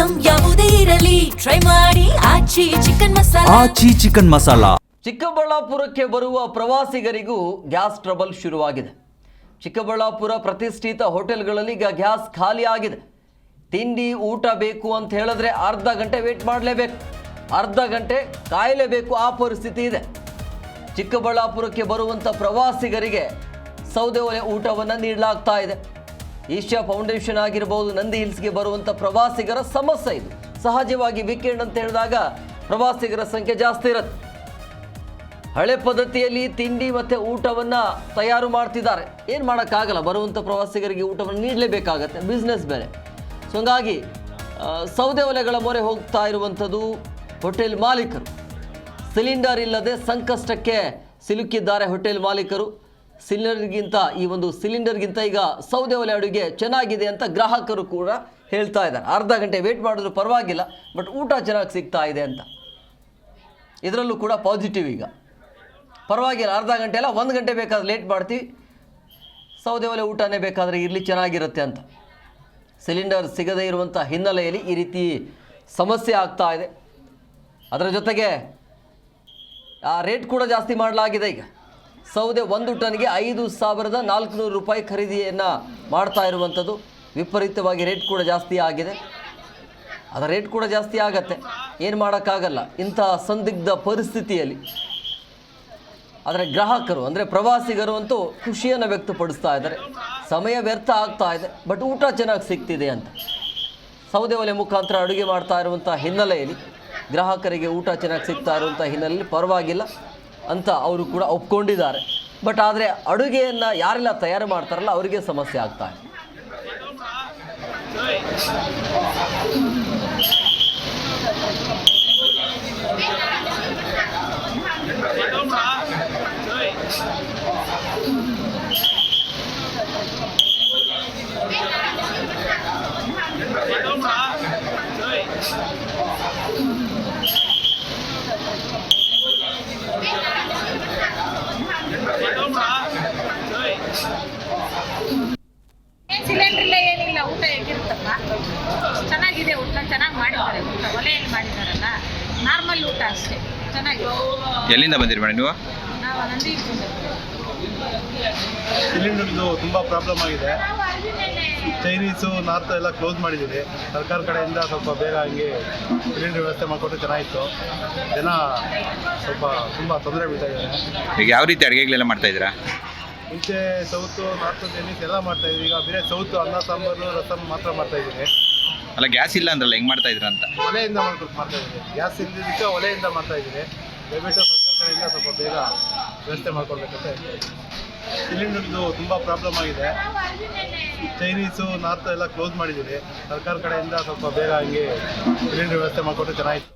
Item ಯಾವುದೇ ಇರಲಿ try ಮಾಡಿ ಆಚಿ ಚಿಕನ್ ಮಸಾಲಾ. ಚಿಕ್ಕಬಳ್ಳಾಪುರಕ್ಕೆ ಬರುವ ಪ್ರವಾಸಿಗರಿಗೂ ಗ್ಯಾಸ್ ಟ್ರಬಲ್ ಶುರುವಾಗಿದೆ. ಚಿಕ್ಕಬಳ್ಳಾಪುರ ಪ್ರತಿಷ್ಠಿತ ಹೋಟೆಲ್ಗಳಲ್ಲಿ ಈಗ ಗ್ಯಾಸ್ ಖಾಲಿ ಆಗಿದೆ. ತಿಂಡಿ ಊಟ ಬೇಕು ಅಂತ ಹೇಳಿದ್ರೆ ಅರ್ಧ ಗಂಟೆ ವೇಟ್ ಮಾಡಲೇಬೇಕು, ಅರ್ಧ ಗಂಟೆ ಕಾಯಲೇಬೇಕು. ಆ ಪರಿಸ್ಥಿತಿ ಇದೆ. ಚಿಕ್ಕಬಳ್ಳಾಪುರಕ್ಕೆ ಬರುವಂಥ ಪ್ರವಾಸಿಗರಿಗೆ ಸೌದೆ ಒಲೆ ಊಟವನ್ನು ನೀಡಲಾಗ್ತಾ ಇದೆ. ಈಶಾ ಫೌಂಡೇಶನ್ ಆಗಿರ್ಬೋದು, ನಂದಿ ಹಿಲ್ಸ್ಗೆ ಬರುವಂಥ ಪ್ರವಾಸಿಗರ ಸಮಸ್ಯೆ ಇದು. ಸಹಜವಾಗಿ ವೀಕೆಂಡ್ ಅಂತ ಹೇಳಿದಾಗ ಪ್ರವಾಸಿಗರ ಸಂಖ್ಯೆ ಜಾಸ್ತಿ ಇರುತ್ತೆ. ಹಳೆ ಪದ್ಧತಿಯಲ್ಲಿ ತಿಂಡಿ ಮತ್ತು ಊಟವನ್ನು ತಯಾರು ಮಾಡ್ತಿದ್ದಾರೆ. ಏನು ಮಾಡೋಕ್ಕಾಗಲ್ಲ, ಬರುವಂಥ ಪ್ರವಾಸಿಗರಿಗೆ ಊಟವನ್ನು ನೀಡಲೇಬೇಕಾಗತ್ತೆ, ಬಿಸ್ನೆಸ್ ಬೇರೆ. ಸೊ ಹಂಗಾಗಿ ಸೌದೆ ಒಲೆಗಳ ಮೊರೆ ಹೋಗ್ತಾ ಇರುವಂಥದ್ದು ಹೋಟೆಲ್ ಮಾಲೀಕರು. ಸಿಲಿಂಡರ್ ಇಲ್ಲದೆ ಸಂಕಷ್ಟಕ್ಕೆ ಸಿಲುಕಿದ್ದಾರೆ ಹೋಟೆಲ್ ಮಾಲೀಕರು. ಸಿಲಿಂಡರ್ಗಿಂತ ಈಗ ಸೌದೆ ಒಲೆ ಅಡುಗೆ ಚೆನ್ನಾಗಿದೆ ಅಂತ ಗ್ರಾಹಕರು ಕೂಡ ಹೇಳ್ತಾ ಇದ್ದಾರೆ. ಅರ್ಧ ಗಂಟೆ ವೇಟ್ ಮಾಡಿದ್ರು ಪರವಾಗಿಲ್ಲ, ಬಟ್ ಊಟ ಚೆನ್ನಾಗಿ ಸಿಗ್ತಾ ಇದೆ ಅಂತ. ಇದರಲ್ಲೂ ಕೂಡ ಪಾಸಿಟಿವ್. ಈಗ ಪರವಾಗಿಲ್ಲ, ಅರ್ಧ ಗಂಟೆ ಅಲ್ಲ, 1 ಗಂಟೆ ಬೇಕಾದ್ರೆ ಲೇಟ್ ಮಾಡ್ತೀವಿ, ಸೌದೆ ಒಲೆ ಊಟನೇ ಬೇಕಾದರೆ ಇರಲಿ, ಚೆನ್ನಾಗಿರುತ್ತೆ ಅಂತ. ಸಿಲಿಂಡರ್ ಸಿಗದೇ ಇರುವಂಥ ಹಿನ್ನೆಲೆಯಲ್ಲಿ ಈ ರೀತಿ ಸಮಸ್ಯೆ ಆಗ್ತಾ ಇದೆ. ಅದರ ಜೊತೆಗೆ ಆ ರೇಟ್ ಕೂಡ ಜಾಸ್ತಿ ಮಾಡಲಾಗಿದೆ. ಈಗ ಸೌದೆ 1 ಟನ್ಗೆ 5,400 ರೂಪಾಯಿ ಖರೀದಿಯನ್ನು ಮಾಡ್ತಾ ಇರುವಂಥದ್ದು. ವಿಪರೀತವಾಗಿ ರೇಟ್ ಕೂಡ ಜಾಸ್ತಿ ಆಗಿದೆ. ಅದರ ರೇಟ್ ಕೂಡ ಜಾಸ್ತಿ ಆಗತ್ತೆ, ಏನು ಮಾಡೋಕ್ಕಾಗಲ್ಲ ಇಂಥ ಸಂದಿಗ್ಧ ಪರಿಸ್ಥಿತಿಯಲ್ಲಿ. ಆದರೆ ಗ್ರಾಹಕರು ಅಂದರೆ ಪ್ರವಾಸಿಗರು ಅಂತೂ ಖುಷಿಯನ್ನು ವ್ಯಕ್ತಪಡಿಸ್ತಾ ಇದ್ದಾರೆ. ಸಮಯ ವ್ಯರ್ಥ ಆಗ್ತಾ ಇದೆ, ಬಟ್ ಊಟ ಚೆನ್ನಾಗಿ ಸಿಗ್ತಿದೆ ಅಂತ. ಸೌದೆ ಒಲೆ ಮುಖಾಂತರ ಅಡುಗೆ ಮಾಡ್ತಾ ಇರುವಂಥ ಹಿನ್ನೆಲೆಯಲ್ಲಿ ಗ್ರಾಹಕರಿಗೆ ಊಟ ಚೆನ್ನಾಗಿ ಸಿಗ್ತಾ ಇರುವಂಥ ಹಿನ್ನೆಲೆಯಲ್ಲಿ ಪರವಾಗಿಲ್ಲ ಅಂತ ಅವರು ಕೂಡ ಒಪ್ಕೊಂಡಿದ್ದಾರೆ. ಬಟ್ ಆದರೆ ಅಡುಗೆಯನ್ನು ಯಾರೆಲ್ಲ ತಯಾರು ಮಾಡ್ತಾರಲ್ಲ ಅವರಿಗೆ ಸಮಸ್ಯೆ ಆಗ್ತಾ ಇದೆ. ಸಿಲಿಂಡರ್ ಇಲ್ಲ, ಏನಿಲ್ಲ, ಊಟ ಹೇಗಿರುತ್ತಪ್ಪ? ಚೆನ್ನಾಗಿದೆ, ಊಟ ಚೆನ್ನಾಗಿ ಮಾಡಿದ್ದಾರೆ. ಊಟ ಒಲೆಯಲ್ಲಿ ಮಾಡಿದಾರಲ್ಲ, ನಾರ್ಮಲ್ ಊಟ ಅಷ್ಟೇ, ಚೆನ್ನಾಗಿದೆ. ಎಲ್ಲಿಂದ ಬಂದಿರಿ ಮೇಡಮ್ ನೀವು? ನಾವು ನಂದಿ ಸಿಲಿಂಡರ್ದು ತುಂಬ ಪ್ರಾಬ್ಲಮ್ ಆಗಿದೆ. ಚೈನೀಸು ನಾರ್ತ್ ಎಲ್ಲ ಕ್ಲೋಸ್ ಮಾಡಿದ್ದೀವಿ. ಸರ್ಕಾರ ಕಡೆಯಿಂದ ಸ್ವಲ್ಪ ಬೇಗ ಹಂಗೆ ಸಿಲಿಂಡರ್ ವ್ಯವಸ್ಥೆ ಮಾಡಿಕೊಟ್ರೆ ಚೆನ್ನಾಗಿತ್ತು. ಜನ ಸ್ವಲ್ಪ ತುಂಬ ತೊಂದರೆ ಬೀಳ್ತಾ ಇದ್ದಾರೆ. ಈಗ ಯಾವ ರೀತಿ ಅಡುಗೆಗಳೆಲ್ಲ ಮಾಡ್ತಾ ಇದ್ದೀರಾ? ಮುಂಚೆ ಸೌತು ನಾರ್ತ್ ಚೈನೀಸ್ ಎಲ್ಲ ಮಾಡ್ತಾಯಿದ್ವಿ. ಈಗ ಬೇರೆ ಸೌತು ಅನ್ನ ಸಾಂಬಾರು ರಸಮ್ ಮಾತ್ರ ಮಾಡ್ತಾಯಿದ್ದೀನಿ. ಅಲ್ಲ, ಗ್ಯಾಸ್ ಇಲ್ಲ ಅಂದ್ರಲ್ಲ, ಹೆಂಗೆ ಮಾಡ್ತಾ ಇದ್ದೀರಾ ಅಂತ? ಒಲೆಯಿಂದ ಮಾಡ್ತಾಯಿದ್ದೀನಿ. ಗ್ಯಾಸ್ ಇಲ್ಲದಿದ್ದಕ್ಕೆ ಒಲೆಯಿಂದ ಮಾಡ್ತಾಯಿದ್ದೀನಿ. ದಯವಿಟ್ಟು ಸರ್ಕಾರ ಕಡೆಯಿಂದ ಸ್ವಲ್ಪ ಬೇಗ ವ್ಯವಸ್ಥೆ ಮಾಡ್ಕೊಳ್ಬೇಕಂತ ಸಿಲಿಂಡರ್ದು ತುಂಬ ಪ್ರಾಬ್ಲಮ್ ಆಗಿದೆ. ಚೈನೀಸು ನಾರ್ತ್ ಎಲ್ಲ ಕ್ಲೋಸ್ ಮಾಡಿದ್ದೀವಿ. ಸರ್ಕಾರ ಕಡೆಯಿಂದ ಸ್ವಲ್ಪ ಬೇಗ ಹಂಗೆ ಸಿಲಿಂಡರ್ ವ್ಯವಸ್ಥೆ ಮಾಡಿಕೊಟ್ರೆ ಚೆನ್ನಾಗಿತ್ತು.